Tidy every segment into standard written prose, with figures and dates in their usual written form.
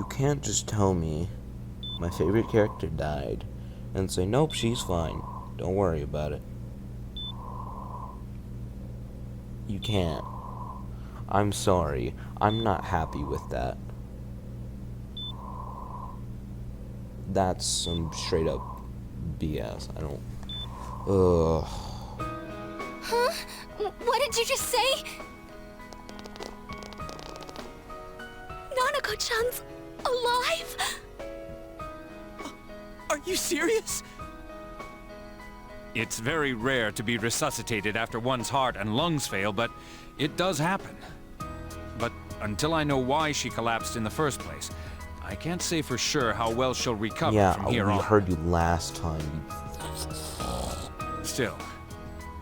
You can't just tell me my favorite character died and say, nope, she's fine. Don't worry about it. You can't. I'm sorry. I'm not happy with that. That's some straight up BS. I don't... Ugh. Huh? What did you just say? Nanako-chan's alive? Are you serious? It's very rare to be resuscitated after one's heart and lungs fail, but it does happen. But until I know why she collapsed in the first place, I can't say for sure how well she'll recover from here on. Yeah, we heard you last time. Still,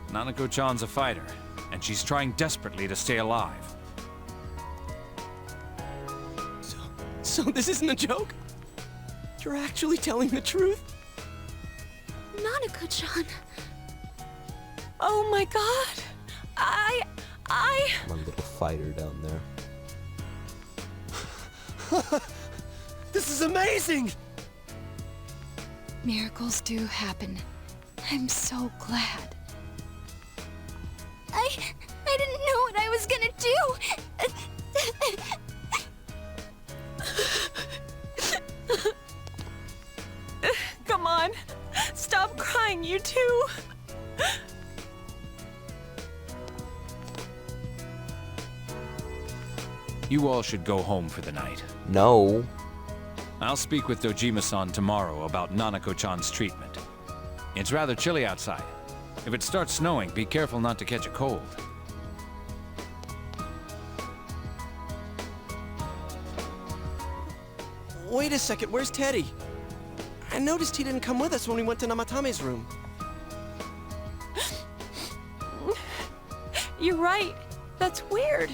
Nanako-chan's a fighter, and she's trying desperately to stay alive. So this isn't a joke? You're actually telling the truth? Nanako-chan. Oh my god. My little fighter down there. This is amazing! Miracles do happen. I'm so glad. I didn't know what I was gonna do. Come on. Stop crying, you two. You all should go home for the night. No. I'll speak with Dojima-san tomorrow about Nanako-chan's treatment. It's rather chilly outside. If it starts snowing, be careful not to catch a cold. Wait a second, where's Teddy? I noticed he didn't come with us when we went to Namatame's room. You're right. That's weird.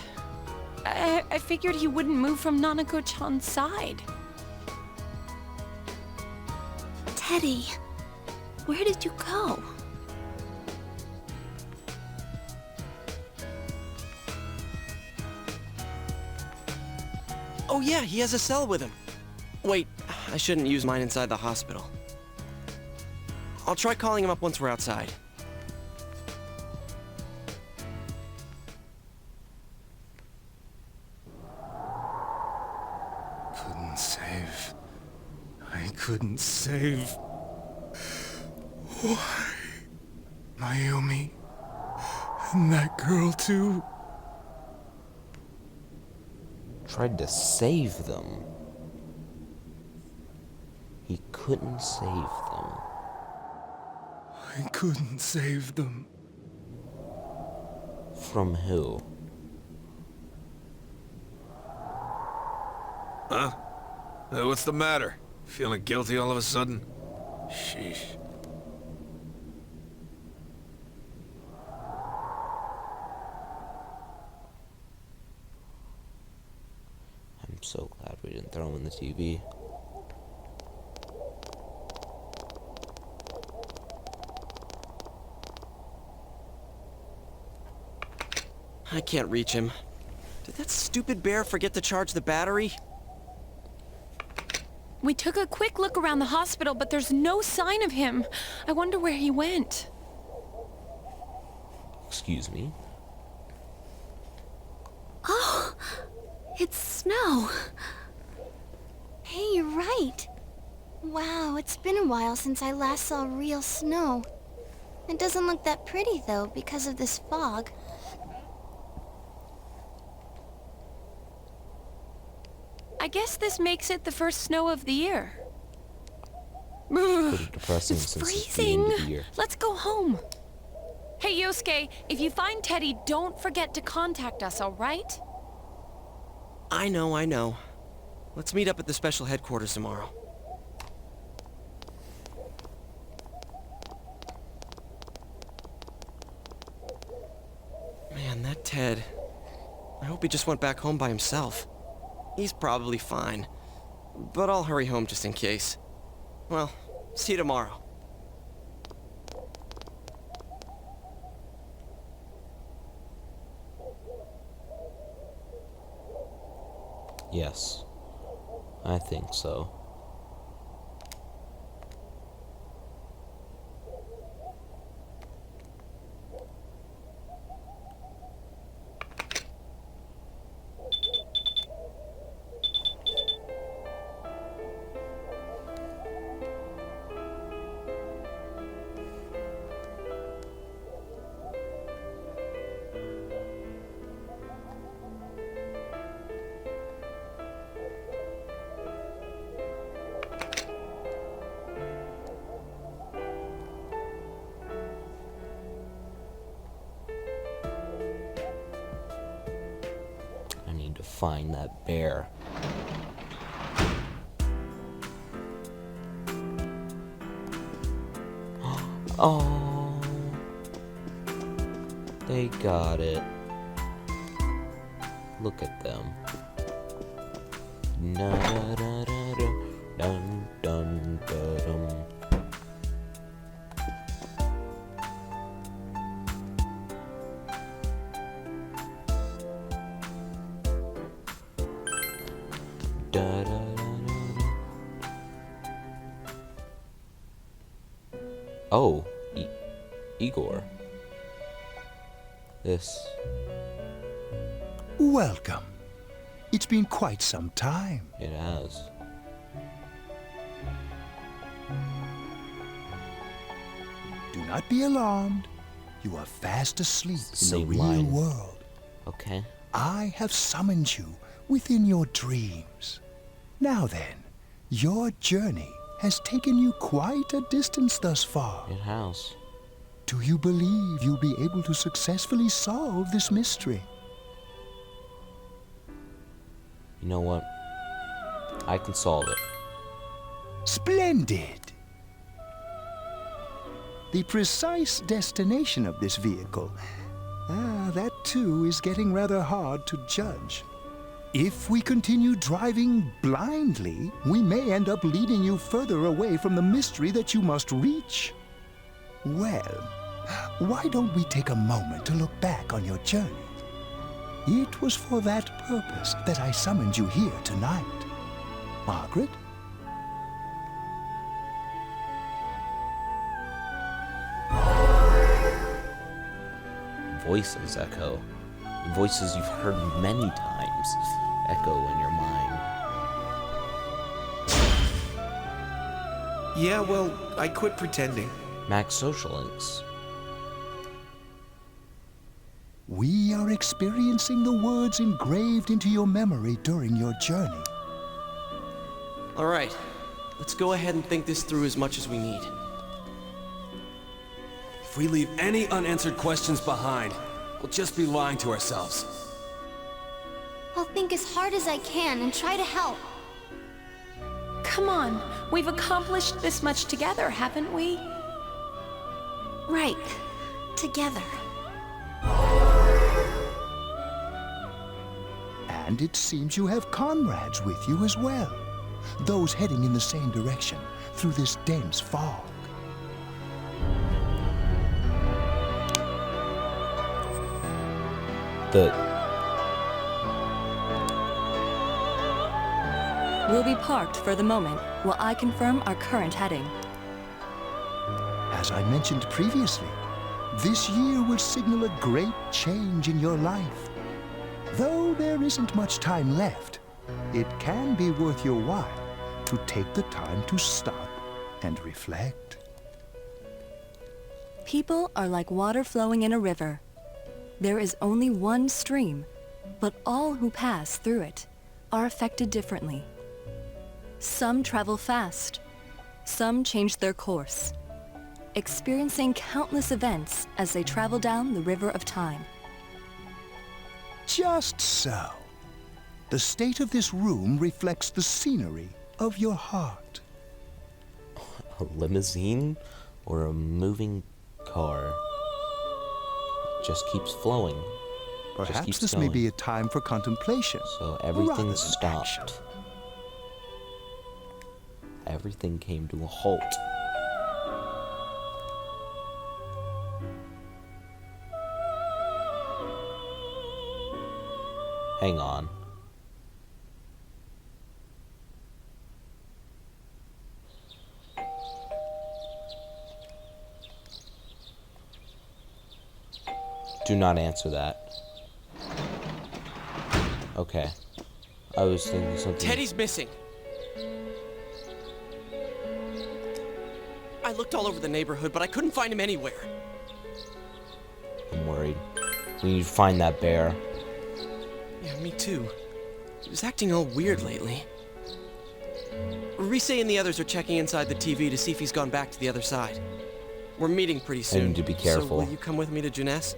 I figured he wouldn't move from Nanako-chan's side. Teddy, where did you go? Oh yeah, he has a cell with him. Wait, I shouldn't use mine inside the hospital. I'll try calling him up once we're outside. I couldn't save. Why? Mayumi? And that girl too? Tried to save them. He couldn't save them. I couldn't save them. From who? Huh? What's the matter? Feeling guilty all of a sudden? Sheesh. I'm so glad we didn't throw him in the TV. I can't reach him. Did that stupid bear forget to charge the battery? We took a quick look around the hospital, but there's no sign of him. I wonder where he went. Excuse me? Oh, it's snow. Hey, you're right. Wow, it's been a while since I last saw real snow. It doesn't look that pretty, though, because of this fog. I guess this makes it the first snow of the year. Pretty depressing It's since it's the freezing. end of the year. Let's go home. Hey, Yosuke, if you find Teddy, don't forget to contact us, all right? I know. Let's meet up at the special headquarters tomorrow. Man, that Ted. I hope he just went back home by himself. He's probably fine. But I'll hurry home just in case. Well, see you tomorrow. Yes. I think so. I need to find that bear. Oh, they got it. Look at them. Na da da da da, dun dun da dum. Da da da da da. Oh, Igor. This. Welcome. It's been quite some time. It has. Do not be alarmed. You are fast asleep in the Same real line. world. Okay. I have summoned you within your dreams. Now then, your journey has taken you quite a distance thus far. It has. Do you believe you'll be able to successfully solve this mystery? You know what? I can solve it. Splendid! The precise destination of this vehicle, that too is getting rather hard to judge. If we continue driving blindly, we may end up leading you further away from the mystery that you must reach. Well, why don't we take a moment to look back on your journey? It was for that purpose that I summoned you here tonight. Margaret? Voices echo. Voices you've heard many times echo in your mind. Yeah, well, I quit pretending. Max social links. We are experiencing the words engraved into your memory during your journey. All right, let's go ahead and think this through as much as we need. If we leave any unanswered questions behind, we'll just be lying to ourselves. I'll think as hard as I can and try to help. Come on, we've accomplished this much together, haven't we? Right. Together. And it seems you have comrades with you as well. Those heading in the same direction through this dense fog. We'll be parked for the moment while I confirm our current heading. As I mentioned previously, this year will signal a great change in your life. Though there isn't much time left, it can be worth your while to take the time to stop and reflect. People are like water flowing in a river. There is only one stream, but all who pass through it are affected differently. Some travel fast, some change their course, experiencing countless events as they travel down the river of time. Just so. The state of this room reflects the scenery of your heart. A limousine or a moving car? It just keeps flowing. Just Perhaps keeps this going. may be a time for contemplation. So rather everything than stopped. action. Everything came to a halt. Hang on. Do not answer that. Okay. I was thinking something. Teddy's missing. I looked all over the neighborhood, but I couldn't find him anywhere. I'm worried. We need to find that bear. Yeah, me too. He was acting all weird lately. Rise and the others are checking inside the TV to see if he's gone back to the other side. We're meeting pretty soon. I need to be careful. So will you come with me to Juness?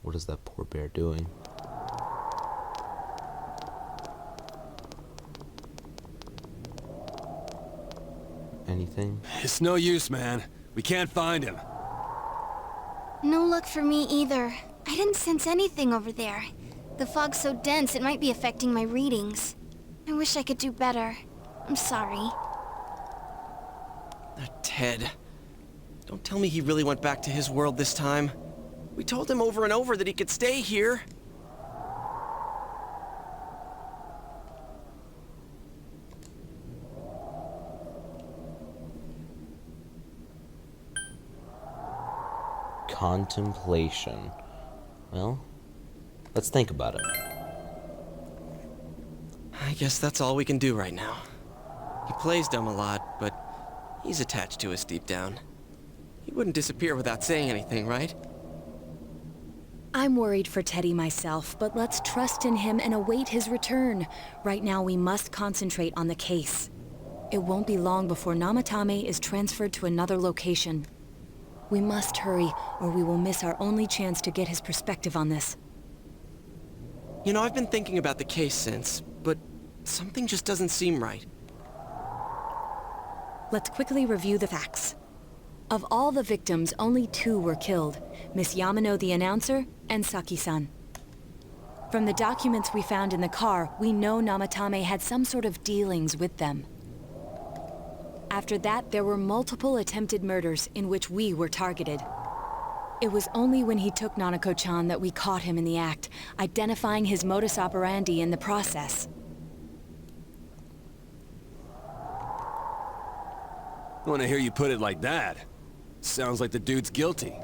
What is that poor bear doing? Anything? It's no use, man. We can't find him. No luck for me either. I didn't sense anything over there. The fog's so dense it might be affecting my readings. I wish I could do better. I'm sorry. Ted. Don't tell me he really went back to his world this time. We told him over and over that he could stay here. Contemplation. Well, let's think about it. I guess that's all we can do right now. He plays dumb a lot, but he's attached to us deep down. He wouldn't disappear without saying anything, right? I'm worried for Teddy myself, but let's trust in him and await his return. Right now we must concentrate on the case. It won't be long before Namatame is transferred to another location. We must hurry, or we will miss our only chance to get his perspective on this. You know, I've been thinking about the case since, but something just doesn't seem right. Let's quickly review the facts. Of all the victims, only 2 were killed, Miss Yamano the announcer and Saki-san. From the documents we found in the car, we know Namatame had some sort of dealings with them. After that, there were multiple attempted murders in which we were targeted. It was only when he took Nanako-chan that we caught him in the act, identifying his modus operandi in the process. When I hear you put it like that, sounds like the dude's guilty.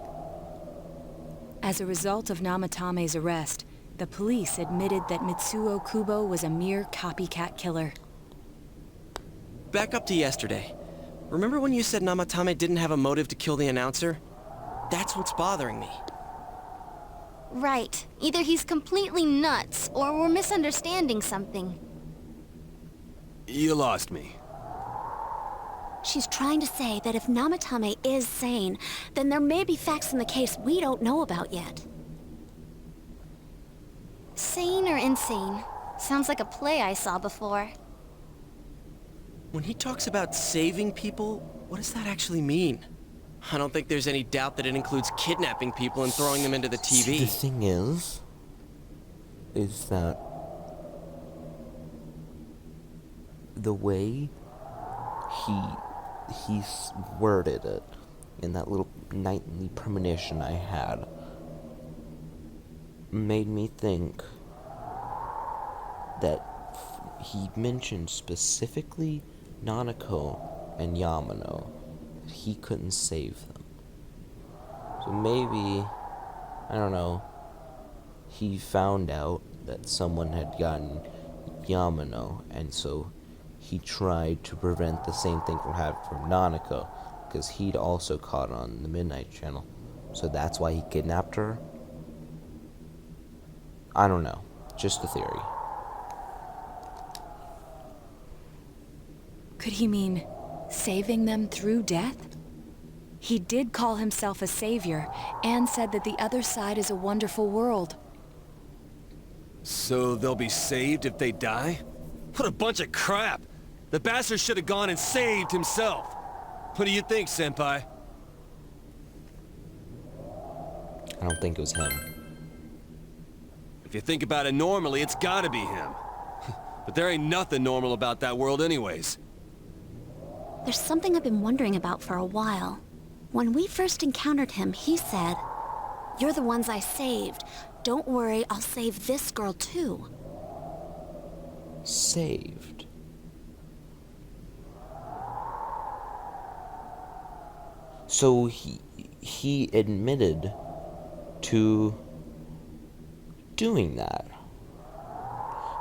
As a result of Namatame's arrest, the police admitted that Mitsuo Kubo was a mere copycat killer. Back up to yesterday. Remember when you said Namatame didn't have a motive to kill the announcer? That's what's bothering me. Right. Either he's completely nuts, or we're misunderstanding something. You lost me. She's trying to say that if Namatame is sane, then there may be facts in the case we don't know about yet. Sane or insane? Sounds like a play I saw before. When he talks about saving people, what does that actually mean? I don't think there's any doubt that it includes kidnapping people and throwing them into the TV. See, the thing is that the way he worded it in that little nightly premonition I had made me think that he mentioned specifically Nanako and Yamano. He couldn't save them. So maybe, I don't know, he found out that someone had gotten Yamano, and so he tried to prevent the same thing from happening from Nanako, because he'd also caught on the Midnight Channel. So that's why he kidnapped her? I don't know. Just a theory. Could he mean saving them through death? He did call himself a savior, and said that the other side is a wonderful world. So they'll be saved if they die? What a bunch of crap! The bastard should have gone and saved himself! What do you think, Senpai? I don't think it was him. If you think about it normally, it's gotta be him. But there ain't nothing normal about that world anyways. There's something I've been wondering about for a while. When we first encountered him, he said, "You're the ones I saved. Don't worry, I'll save this girl too." Saved? So he admitted to doing that.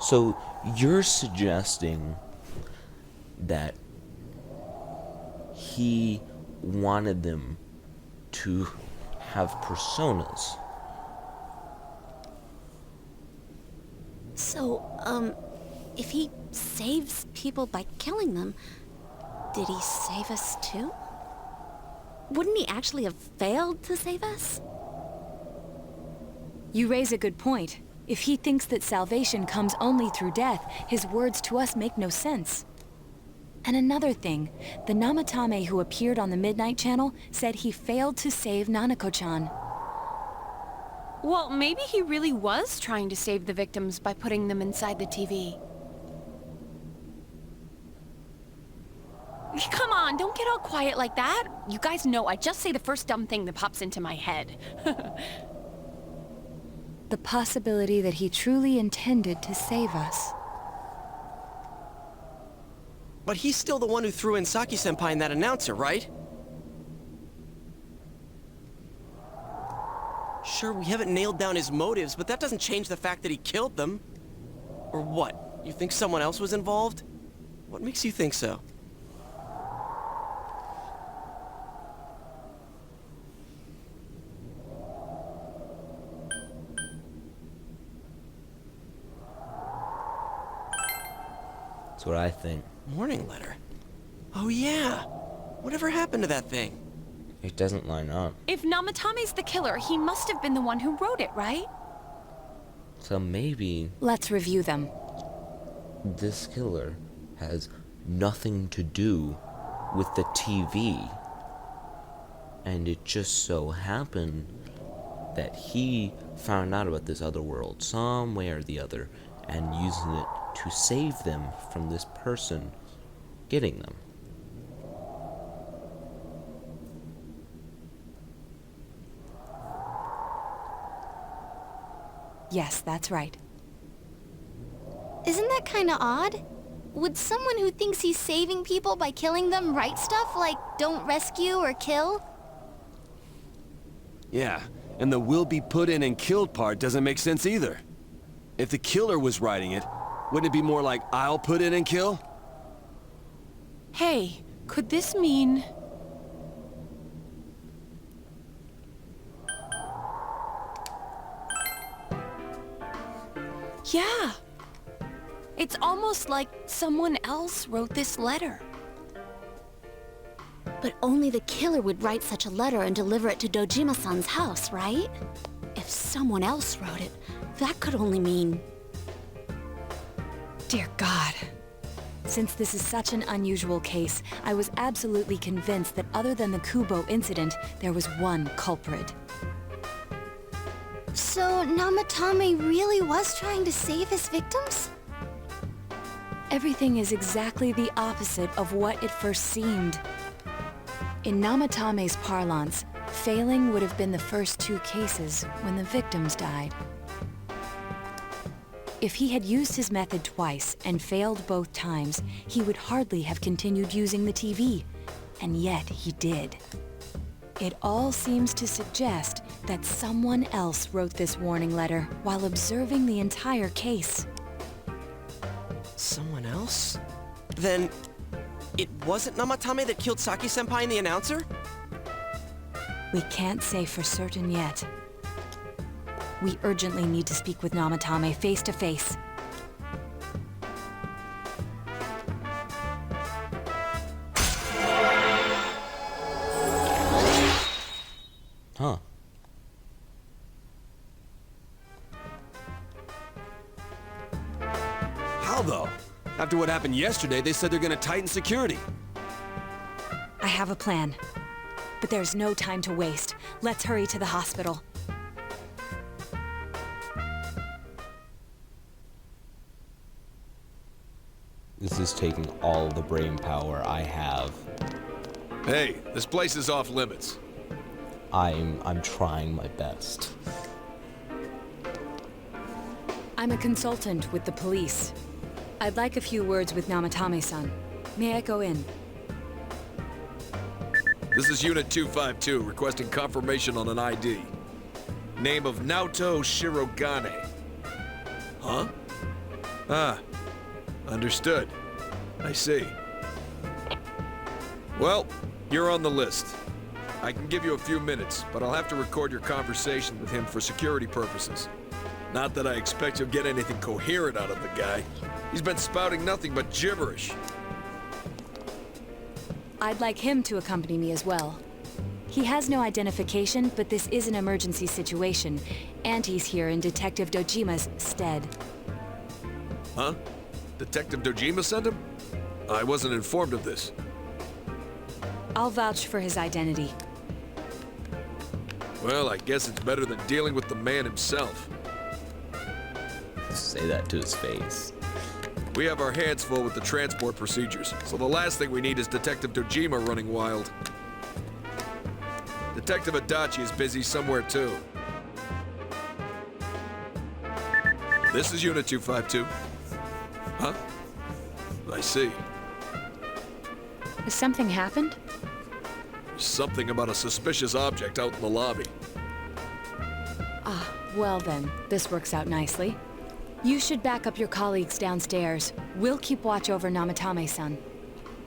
So you're suggesting that he wanted them to have personas. So, if he saves people by killing them, did he save us too? Wouldn't he actually have failed to save us? You raise a good point. If he thinks that salvation comes only through death, his words to us make no sense. And another thing, the Namatame who appeared on the Midnight Channel said he failed to save Nanako-chan. Well, maybe he really was trying to save the victims by putting them inside the TV. Come on, don't get all quiet like that. You guys know I just say the first dumb thing that pops into my head. The possibility that he truly intended to save us. But he's still the one who threw in Saki-senpai and that announcer, right? Sure, we haven't nailed down his motives, but that doesn't change the fact that he killed them. Or what? You think someone else was involved? What makes you think so? That's what I think. Warning letter? Oh yeah! Whatever happened to that thing? It doesn't line up. If Namatame's the killer, he must have been the one who wrote it, right? So maybe Let's review them. this killer has nothing to do with the TV. And it just so happened that he found out about this other world some way or the other and using it to save them from this person getting them. Yes, that's right. Isn't that kinda odd? Would someone who thinks he's saving people by killing them write stuff like, don't rescue or kill? Yeah, and the will be put in and killed part doesn't make sense either. If the killer was writing it, wouldn't it be more like, I'll put in and kill? Hey, could this mean... Yeah. It's almost like someone else wrote this letter. But only the killer would write such a letter and deliver it to Dojima-san's house, right? If someone else wrote it, that could only mean... Dear God. Since this is such an unusual case, I was absolutely convinced that other than the Kubo incident, there was one culprit. So Namatame really was trying to save his victims? Everything is exactly the opposite of what it first seemed. In Namatame's parlance, failing would have been the first two cases when the victims died. If he had used his method twice and failed both times, he would hardly have continued using the TV, and yet he did. It all seems to suggest that someone else wrote this warning letter while observing the entire case. Someone else? Then... it wasn't Namatame that killed Saki-senpai and the announcer? We can't say for certain yet. We urgently need to speak with Namatame face to face. Huh. How though? After what happened yesterday, they said they're gonna tighten security. I have a plan. But there's no time to waste. Let's hurry to the hospital. This is taking all the brain power I have. Hey, this place is off limits. I'm trying my best. I'm a consultant with the police. I'd like a few words with Namatame-san. May I go in? This is Unit 252, requesting confirmation on an ID. Name of Naoto Shirogane. Huh? Ah, understood. I see. Well, you're on the list. I can give you a few minutes, but I'll have to record your conversation with him for security purposes. Not that I expect you'll get anything coherent out of the guy. He's been spouting nothing but gibberish. I'd like him to accompany me as well. He has no identification, but this is an emergency situation, and he's here in Detective Dojima's stead. Huh? Detective Dojima sent him? I wasn't informed of this. I'll vouch for his identity. Well, I guess it's better than dealing with the man himself. Say that to his face. We have our hands full with the transport procedures, so the last thing we need is Detective Dojima running wild. Detective Adachi is busy somewhere too. This is Unit 252. Huh? I see. Has something happened? Something about a suspicious object out in the lobby. Ah, well then, this works out nicely. You should back up your colleagues downstairs. We'll keep watch over Namatame-san.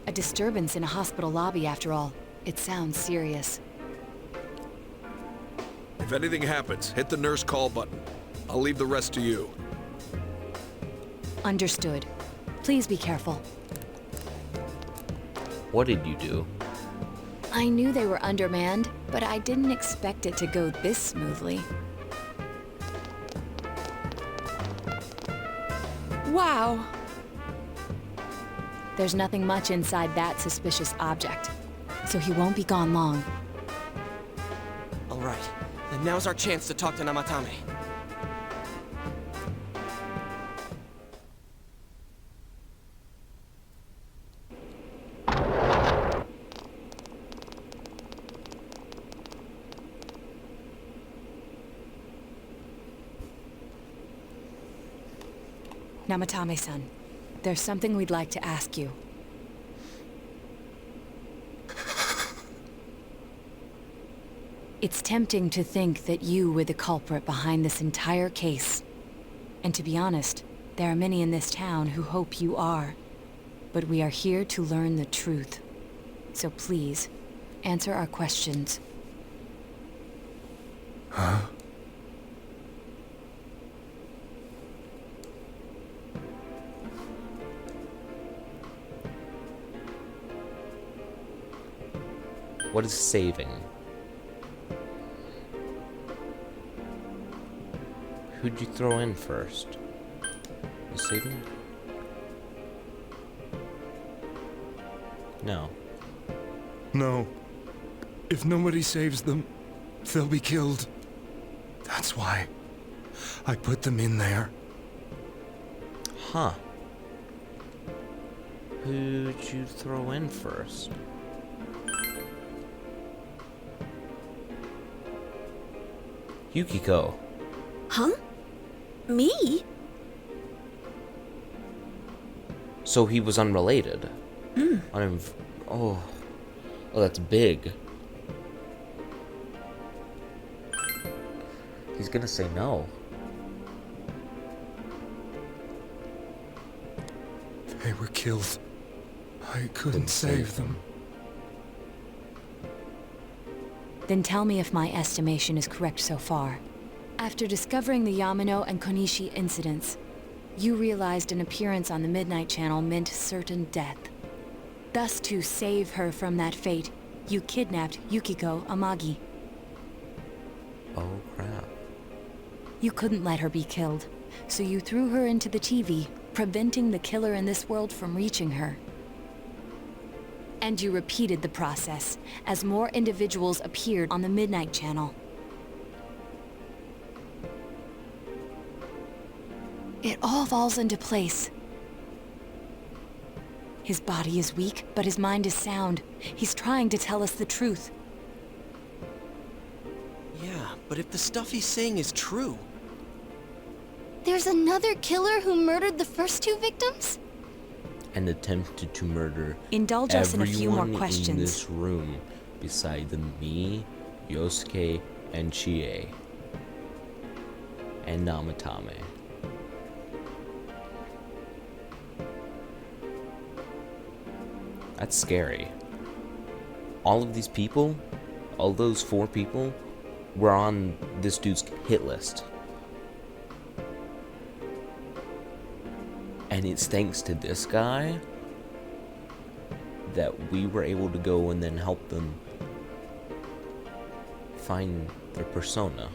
A disturbance in a hospital lobby, after all. It sounds serious. If anything happens, hit the nurse call button. I'll leave the rest to you. Understood. Please be careful. What did you do? I knew they were undermanned, but I didn't expect it to go this smoothly. Wow. There's nothing much inside that suspicious object, so he won't be gone long. All right, then now's our chance to talk to Namatame. Namatame-san, there's something we'd like to ask you. It's tempting to think that you were the culprit behind this entire case. And to be honest, there are many in this town who hope you are. But we are here to learn the truth. So please, answer our questions. Huh? What is saving? Who'd you throw in first? You saving? No. No. If nobody saves them, they'll be killed. That's why I put them in there. Huh. Who'd you throw in first? Yukiko. Huh? Me? So he was unrelated. Oh, that's big. He's gonna say no. They were killed. I couldn't save them. Then tell me if my estimation is correct so far. After discovering the Yamano and Konishi incidents, you realized an appearance on the Midnight Channel meant certain death. Thus, to save her from that fate, you kidnapped Yukiko Amagi. Oh, crap. You couldn't let her be killed, so you threw her into the TV, preventing the killer in this world from reaching her. And you repeated the process, as more individuals appeared on the Midnight Channel. It all falls into place. His body is weak, but his mind is sound. He's trying to tell us the truth. Yeah, but if the stuff he's saying is true... There's another killer who murdered the first two victims? And attempted to murder Indulge us in a few more everyone questions. in this room beside me, Yosuke, and Chie, and Namatame. That's scary. All of these people, all those 4 people, were on this dude's hit list. And it's thanks to this guy that we were able to go and then help them find their persona.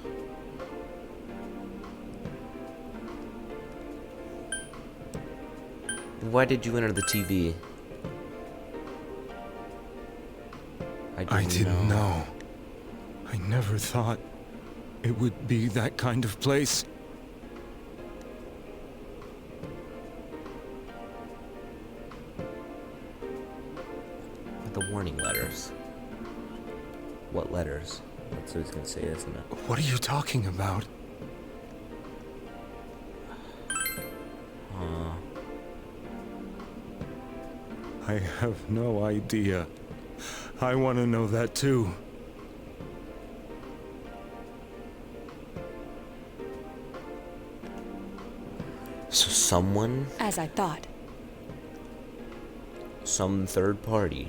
Why did you enter the TV? I didn't know. I never thought it would be that kind of place. The warning letters. What letters? That's what he's gonna say, isn't it? What are you talking about? I have no idea. I want to know that too. So someone, As I thought. some third party,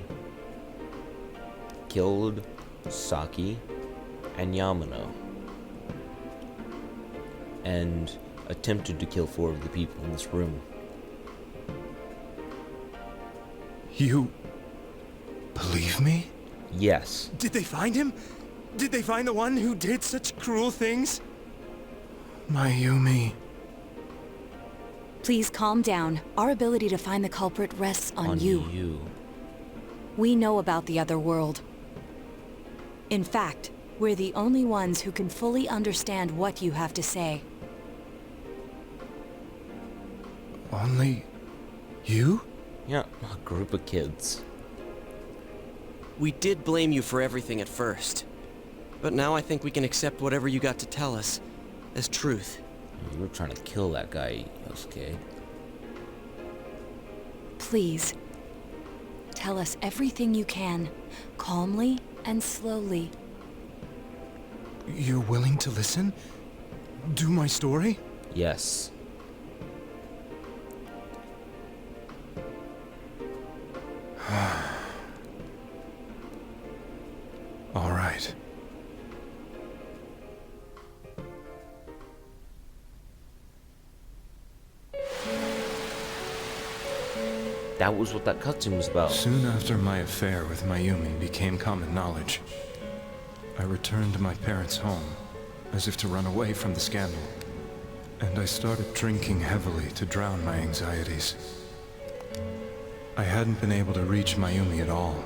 killed Saki and Yamano, and attempted to kill 4 of the people in this room. You believe me? Yes. Did they find him? Did they find the one who did such cruel things? Mayumi. Please calm down. Our ability to find the culprit rests on you. We know about the other world. In fact, we're the only ones who can fully understand what you have to say. Only you? Yeah, a group of kids. We did blame you for everything at first. But now I think we can accept whatever you got to tell us as truth. You were trying to kill that guy, Yosuke. Please, tell us everything you can, calmly and slowly. You're willing to listen? Do my story? Yes. All right. That was what that cutscene was about. Soon after my affair with Mayumi became common knowledge, I returned to my parents' home, as if to run away from the scandal. And I started drinking heavily to drown my anxieties. I hadn't been able to reach Mayumi at all,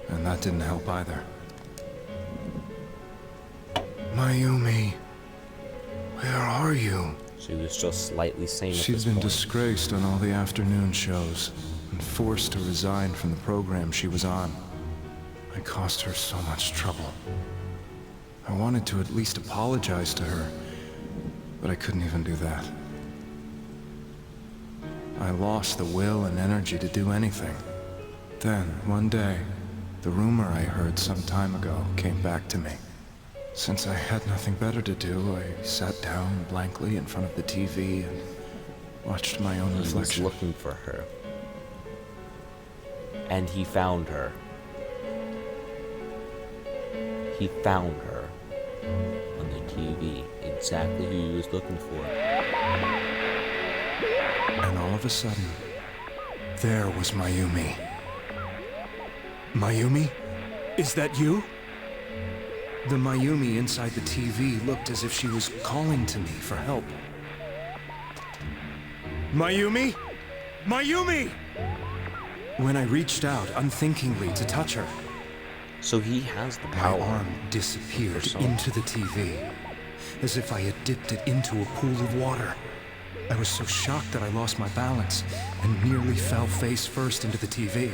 and that didn't help either. Mayumi, where are you? She was just slightly sane at She'd this been point. disgraced on all the afternoon shows and forced to resign from the program she was on. I caused her so much trouble. I wanted to at least apologize to her, but I couldn't even do that. I lost the will and energy to do anything. Then, one day, the rumor I heard some time ago came back to me. Since I had nothing better to do, I sat down blankly in front of the TV and watched my own reflection. He was looking for her. And he found her. He found her on the TV. Exactly who he was looking for. And all of a sudden, there was Mayumi. Mayumi? Is that you? The Mayumi inside the TV looked as if she was calling to me for help. Mayumi? Mayumi! When I reached out unthinkingly to touch her, So he has the power. my arm disappeared into the TV, as if I had dipped it into a pool of water. I was so shocked that I lost my balance and nearly fell face first into the TV.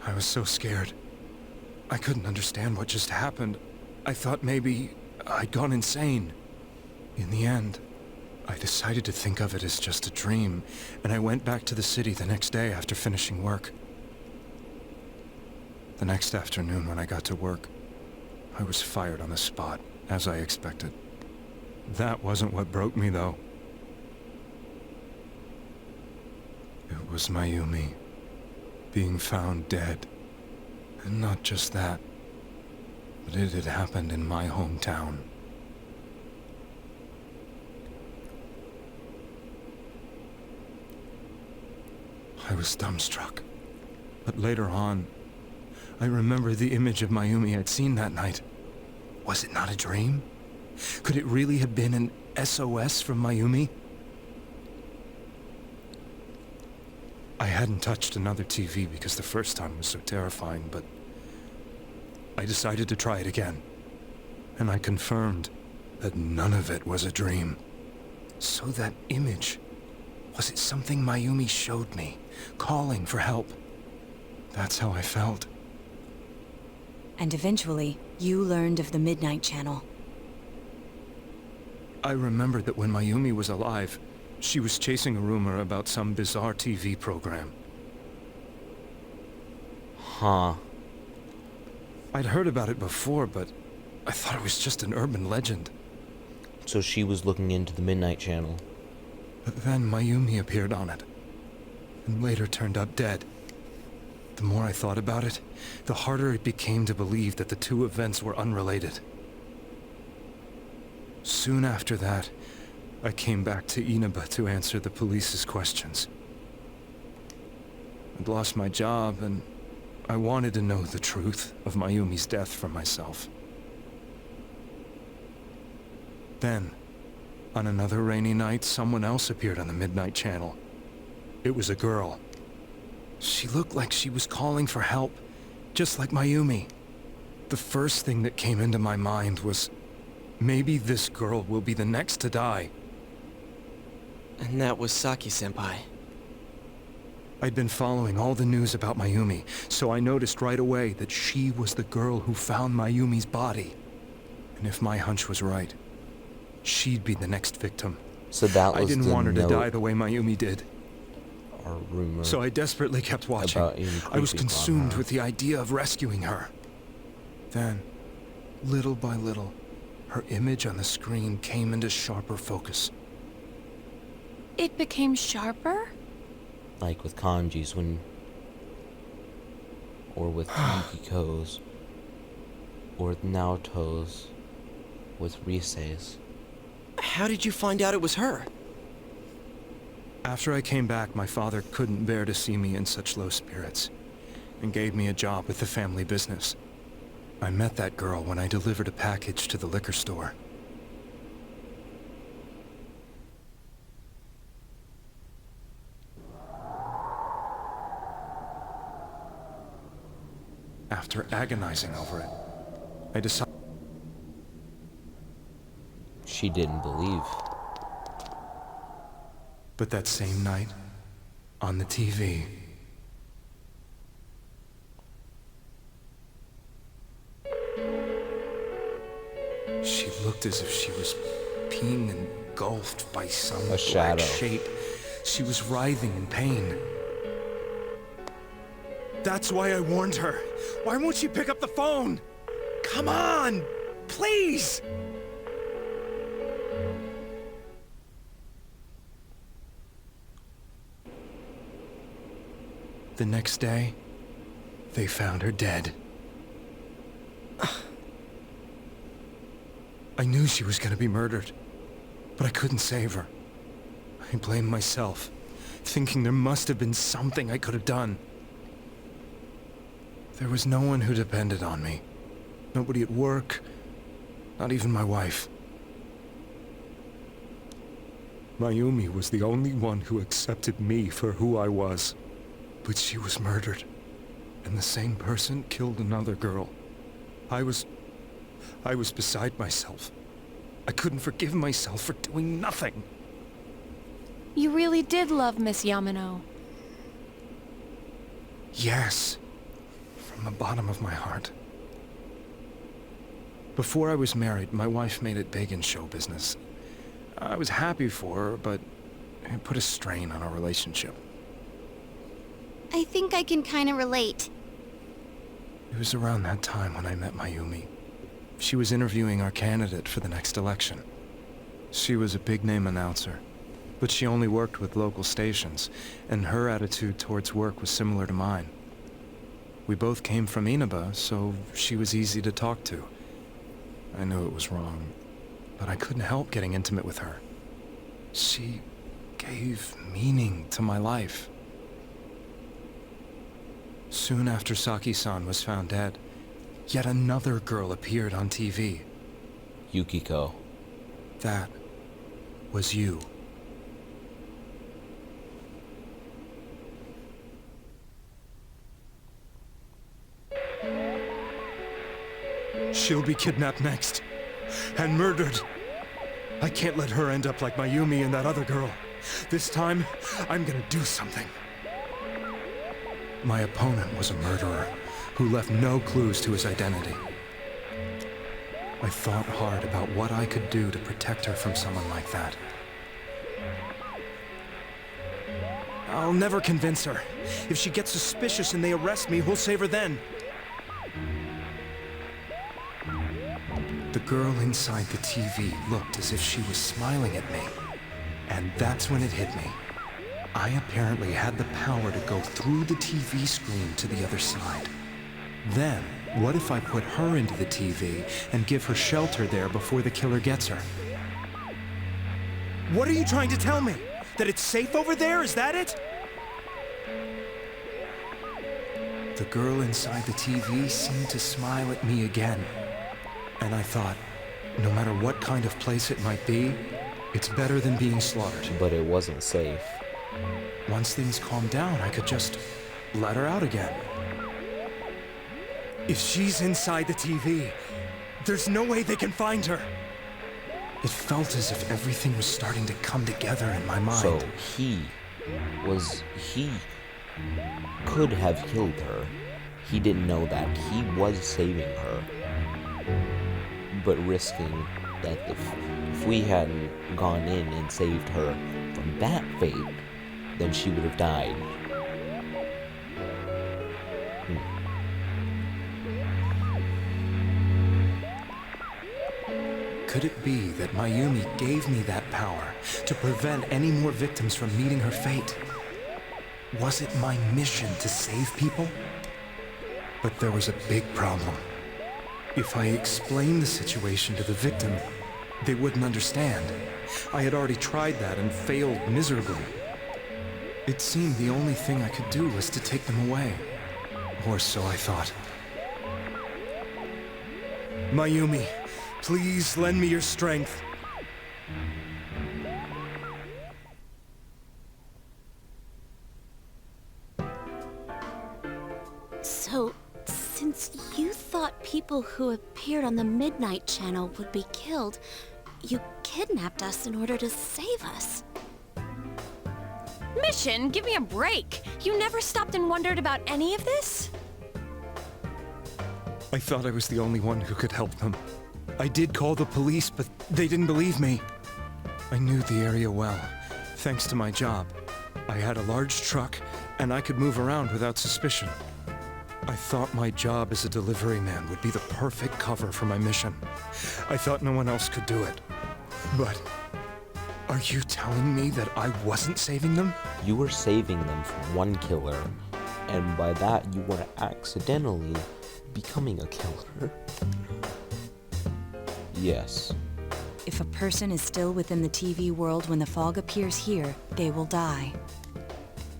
I was so scared. I couldn't understand what just happened. I thought maybe I'd gone insane. In the end, I decided to think of it as just a dream, and I went back to the city the next day after finishing work. The next afternoon when I got to work, I was fired on the spot, as I expected. That wasn't what broke me, though. It was Mayumi being found dead. And not just that, but it had happened in my hometown. I was dumbstruck. But later on, I remember the image of Mayumi I'd seen that night. Was it not a dream? Could it really have been an SOS from Mayumi? I hadn't touched another TV because the first time was so terrifying, but I decided to try it again. And I confirmed that none of it was a dream. So that image, was it something Mayumi showed me, calling for help? That's how I felt. And eventually, you learned of the Midnight Channel. I remembered that when Mayumi was alive, she was chasing a rumor about some bizarre TV program. Huh. I'd heard about it before, but I thought it was just an urban legend. So she was looking into the Midnight Channel. But then Mayumi appeared on it, and later turned up dead. The more I thought about it, the harder it became to believe that the two events were unrelated. Soon after that, I came back to Inaba to answer the police's questions. I'd lost my job, and I wanted to know the truth of Mayumi's death for myself. Then, on another rainy night, someone else appeared on the Midnight Channel. It was a girl. She looked like she was calling for help, just like Mayumi. The first thing that came into my mind was, maybe this girl will be the next to die. And that was Saki-senpai. I'd been following all the news about Mayumi, so I noticed right away that she was the girl who found Mayumi's body. And if my hunch was right, she'd be the next victim. So that was I didn't the want her to note die the way Mayumi did. or rumor. So I desperately kept watching. About Amy I was creeping on consumed her. with the idea of rescuing her. Then, little by little, her image on the screen came into sharper focus. It became sharper? Like with kanjis when... Or with yukikos. Or with naotos. With riseis. How did you find out it was her? After I came back, my father couldn't bear to see me in such low spirits, and gave me a job with the family business. I met that girl when I delivered a package to the liquor store. After agonizing over it, I decided... She didn't believe. But that same night, on the TV... she looked as if she was being engulfed by some black shadow. shape. She was writhing in pain. That's why I warned her. Why won't she pick up the phone? Come on! Please! The next day, they found her dead. I knew she was gonna be murdered, but I couldn't save her. I blamed myself, thinking there must have been something I could have done. There was no one who depended on me. Nobody at work, not even my wife. Mayumi was the only one who accepted me for who I was. But she was murdered, and the same person killed another girl. I was beside myself. I couldn't forgive myself for doing nothing. You really did love Miss Yamano. Yes, from the bottom of my heart. Before I was married, my wife made it big in show business. I was happy for her, but it put a strain on our relationship. I think I can kind of relate. It was around that time when I met Mayumi. She was interviewing our candidate for the next election. She was a big-name announcer, but she only worked with local stations, and her attitude towards work was similar to mine. We both came from Inaba, so she was easy to talk to. I knew it was wrong, but I couldn't help getting intimate with her. She gave meaning to my life. Soon after Saki-san was found dead, yet another girl appeared on TV. Yukiko. That was you. She'll be kidnapped next, and murdered. I can't let her end up like Mayumi and that other girl. This time, I'm gonna do something. My opponent was a murderer who left no clues to his identity. I thought hard about what I could do to protect her from someone like that. I'll never convince her. If she gets suspicious and they arrest me, we'll save her then. The girl inside the TV looked as if she was smiling at me. And that's when it hit me. I apparently had the power to go through the TV screen to the other side. Then, what if I put her into the TV and give her shelter there before the killer gets her? What are you trying to tell me? That it's safe over there? Is that it? The girl inside the TV seemed to smile at me again. And I thought, no matter what kind of place it might be, it's better than being slaughtered. But it wasn't safe. Once things calmed down, I could just let her out again. If she's inside the TV, there's no way they can find her. It felt as if everything was starting to come together in my mind. So he could have killed her. He didn't know that. He was saving her. But risking that if we hadn't gone in and saved her from that fate, then she would have died. Could it be that Mayumi gave me that power to prevent any more victims from meeting her fate? Was it my mission to save people? But there was a big problem. If I explained the situation to the victim, they wouldn't understand. I had already tried that and failed miserably. It seemed the only thing I could do was to take them away. Or so I thought. Mayumi, please lend me your strength. So, since you thought people who appeared on the Midnight Channel would be killed, you kidnapped us in order to save us. Mission, give me a break. You never stopped and wondered about any of this? I thought I was the only one who could help them. I did call the police, but they didn't believe me. I knew the area well, thanks to my job. I had a large truck, and I could move around without suspicion. I thought my job as a delivery man would be the perfect cover for my mission. I thought no one else could do it. But are you telling me that I wasn't saving them? You were saving them from one killer, and by that you were accidentally becoming a killer. Yes. If a person is still within the TV world when the fog appears here, they will die.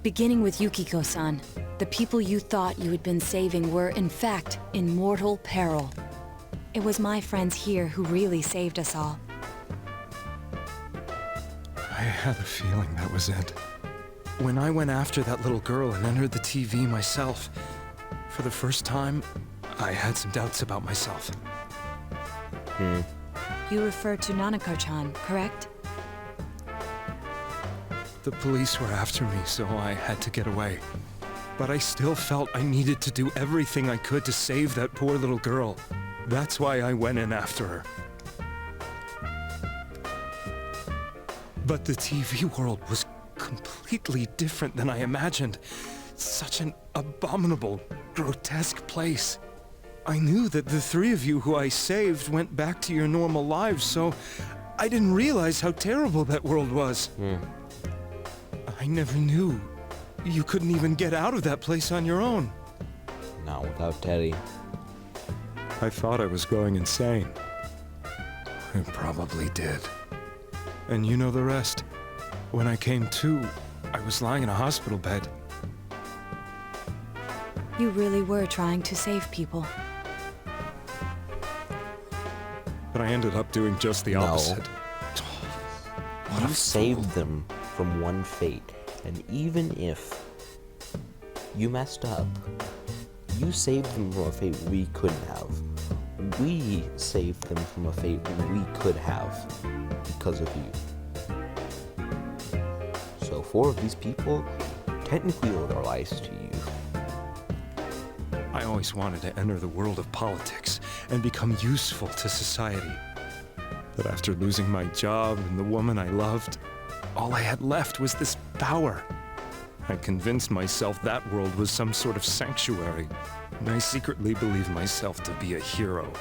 Beginning with Yukiko-san, the people you thought you had been saving were, in fact, in mortal peril. It was my friends here who really saved us all. I had a feeling that was it. When I went after that little girl and entered the TV myself, for the first time, I had some doubts about myself. You refer to Nanako-chan, correct? The police were after me, so I had to get away. But I still felt I needed to do everything I could to save that poor little girl. That's why I went in after her. But the TV world was completely different than I imagined. Such an abominable, grotesque place. I knew that the three of you who I saved went back to your normal lives, so I didn't realize how terrible that world was. I never knew you couldn't even get out of that place on your own. Not without Teddy. I thought I was going insane. I probably did. And you know the rest. When I came to, I was lying in a hospital bed. You really were trying to save people. But I ended up doing just the opposite. You saved them from one fate. And even if you messed up, you saved them from a fate we couldn't have. We saved them from a fate we could have because of you. So 4 of these people technically owe their lives to you. I always wanted to enter the world of politics and become useful to society. But after losing my job and the woman I loved, all I had left was this power. I convinced myself that world was some sort of sanctuary, and I secretly believed myself to be a hero.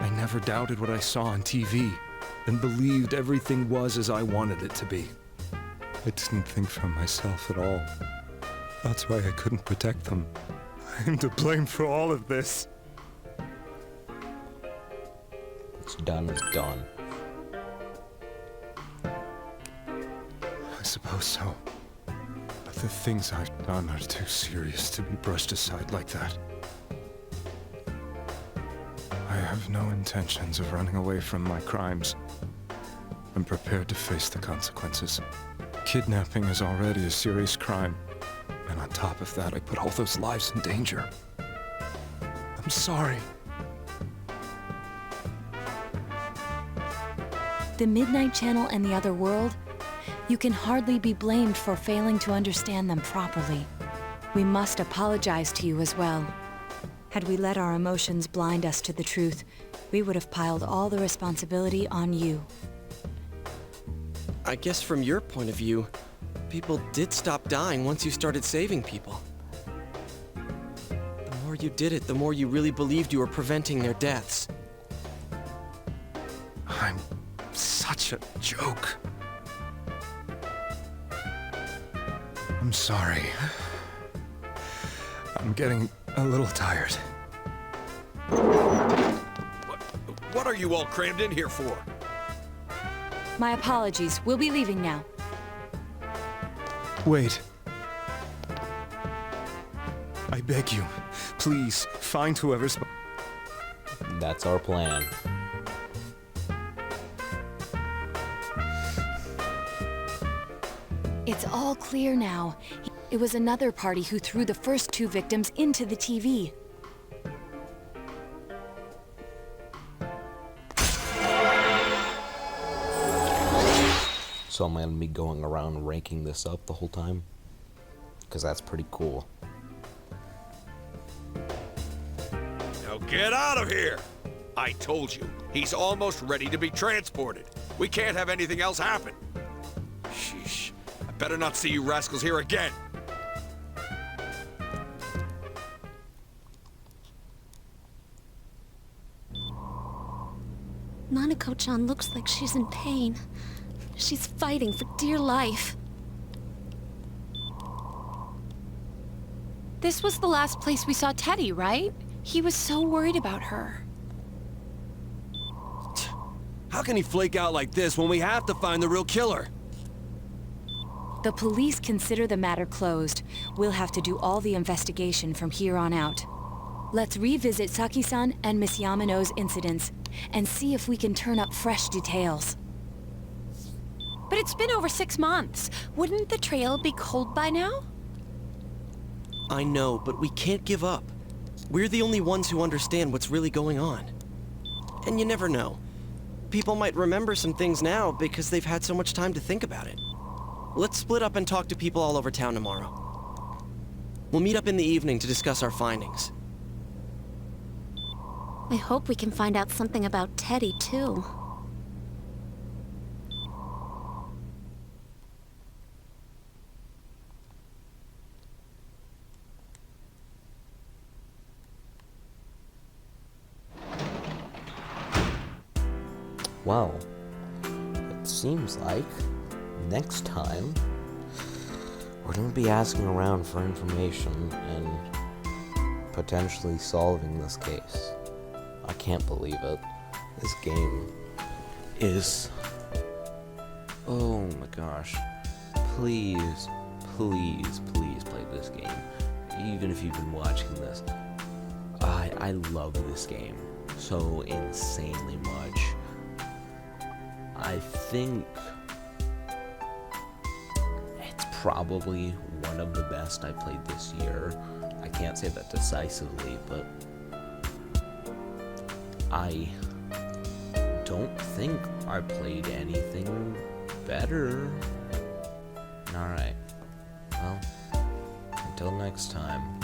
I never doubted what I saw on TV, and believed everything was as I wanted it to be. I didn't think for myself at all. That's why I couldn't protect them. I'm to blame for all of this. It's done, it's done. I suppose so. But the things I've done are too serious to be brushed aside like that. I have no intentions of running away from my crimes. I'm prepared to face the consequences. Kidnapping is already a serious crime. And on top of that, I put all those lives in danger. I'm sorry. The Midnight Channel and the other world, you can hardly be blamed for failing to understand them properly. We must apologize to you as well. Had we let our emotions blind us to the truth, we would have piled all the responsibility on you. I guess from your point of view, people did stop dying once you started saving people. The more you did it, the more you really believed you were preventing their deaths. I'm such a joke. I'm sorry. I'm getting a little tired. What are you all crammed in here for? My apologies. We'll be leaving now. Wait. I beg you, please, find whoever's... That's our plan. It's all clear now. It was another party who threw the first 2 victims into the TV. So I'm gonna be going around ranking this up the whole time, because that's pretty cool. Now get out of here! I told you, he's almost ready to be transported. We can't have anything else happen. Sheesh. I better not see you rascals here again. Nanako-chan looks like she's in pain. She's fighting for dear life. This was the last place we saw Teddy, right? He was so worried about her. How can he flake out like this when we have to find the real killer? The police consider the matter closed. We'll have to do all the investigation from here on out. Let's revisit Saki-san and Miss Yamano's incidents and see if we can turn up fresh details. But it's been over 6 months. Wouldn't the trail be cold by now? I know, but we can't give up. We're the only ones who understand what's really going on. And you never know. People might remember some things now because they've had so much time to think about it. Let's split up and talk to people all over town tomorrow. We'll meet up in the evening to discuss our findings. I hope we can find out something about Teddy, too. Well, it seems like next time we're going to be asking around for information and potentially solving this case. I can't believe it. This game is... Oh my gosh. Please, please, please play this game. Even if you've been watching this. I love this game so insanely much. I think it's probably one of the best I played this year. I can't say that decisively, but I don't think I played anything better. Alright, well, until next time.